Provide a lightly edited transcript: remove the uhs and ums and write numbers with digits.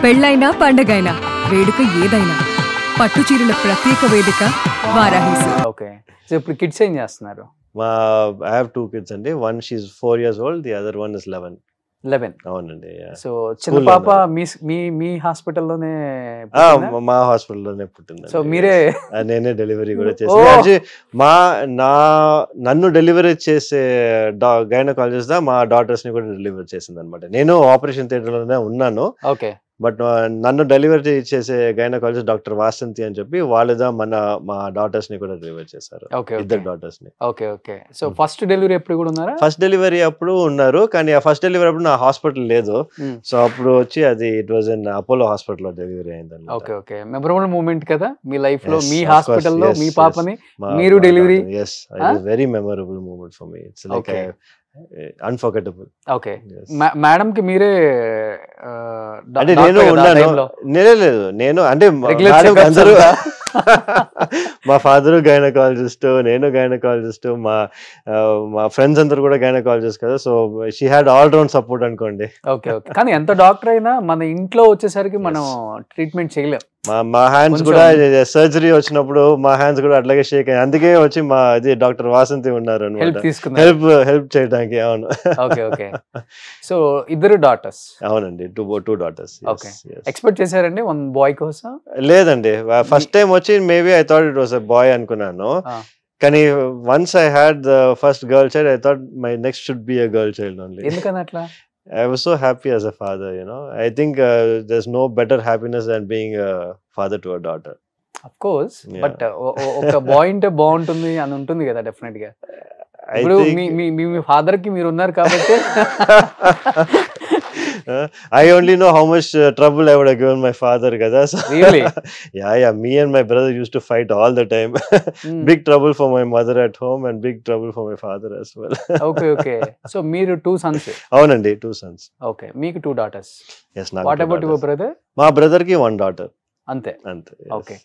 పెళ్ళైనా పండగైనా వేడుక ఏదైనా పట్టు చీరల ప్రత్యేక వేదిక వారాహి. ఓకే. సో ఇప్పుడు కిడ్స్ ఏం చేస్తున్నారు? I have 2 kids అండి. One she's 4 years old, the other one is 11. 11. అవునండి. సో చిన్న పాప మీ హాస్పిటల్లోనే మా హాస్పిటల్లోనే పుట్టింది. సో మీరే నేనే డెలివరీ కూడా చేసి నన్ను డెలివరీ చేసే గైనకాలజిస్ట్ మా డాటర్స్ ని కూడా డెలివరీ చేసింది అనమాట. నేను ఆపరేషన్ థియేటర్ లోనే ఉన్నాను. ఓకే. బట్ నన్ను డెలివరీ చేసే గైనకాలజిస్ట్ డాక్టర్ వాసంతి అని చెప్పి వాళ్ళదా మా డాటర్స్ ని కూడా డెలివరీ చేశారు. ఇద్దరు డాటర్స్ ని. Okay okay. So first delivery ఎప్పుడు కూడా ఉన్నారా? ఫస్ట్ డెలివరీ అప్పుడు ఉన్నారు, కానీ ఆ ఫస్ట్ డెలివరీ అప్పుడు నా హాస్పిటల్ లేదు. సో అప్పుడు వచ్చి అది it was in Apollo hospital లో డెలివరీ అయింది. Okay okay. మెమరబుల్ మూమెంట్ కదా మీ లైఫ్ లో, మీ హాస్పిటల్లో మీ పాపని మీరు delivery. yes, very memorable moment for me. It's like unforgettable. Okay. Madam కి మీరే అంటే నేను ఉన్నాను. నేను అంటే అందరూ మా ఫాదర్ గైనకాలజిస్ట్, నేను గైనకాలజిస్ట్, మా ఫ్రెండ్స్ అందరూ కూడా గైనకాలజిస్ట్ కదా. So she had all round support అనుకోండి. Okay okay. కానీ ఎంత డాక్టర్ అయినా మన ఇంట్లో వచ్చేసరికి మనం ట్రీట్మెంట్ చేయలేం. మా హ్యాండ్స్ కూడా సర్జరీ వచ్చినప్పుడు మా హ్యాండ్స్ కూడా అట్లాగే షేక్ అయ్యాయి. అందుకే వచ్చి మా ఇది డాక్టర్ వాసంతి ఉన్నారు హెల్ప్ చేయడానికి. అవును. Okay okay. సో ఇద్దరు డాటర్స్? అవునండి, టూ డాటర్స్. ఓకే. ఎక్స్పెక్ట్ చేశారండి వన్ బాయ్ కోసం? లేదండి, ఫస్ట్ టైం వచ్చి maybe I thought it was a boy అనుకున్నాను. కానీ once I had the first girl child I thought my next should be a girl child only. ఎందుకని అట్లా? I was so happy as a father, I think there's no better happiness than being a father to a daughter. Of course, but ఒక bye అంటే బాగుంటుంది అని ఉంటుంది కదా definite గా. ఇప్పుడు మీ ఫాదర్ కి మీరు ఉన్నారు కాబట్టి I only know how much trouble I would have given my father kada. So really? yeah, me and my brother used to fight all the time. Big trouble for my mother at home and big trouble for my father as well. Okay okay. So మీరు 2 sons? అవునండి, 2 sons. Okay. మీకు 2 daughters? Yes. What about your brother? మా brother కి 1 daughter. అంతే. Yes. Okay.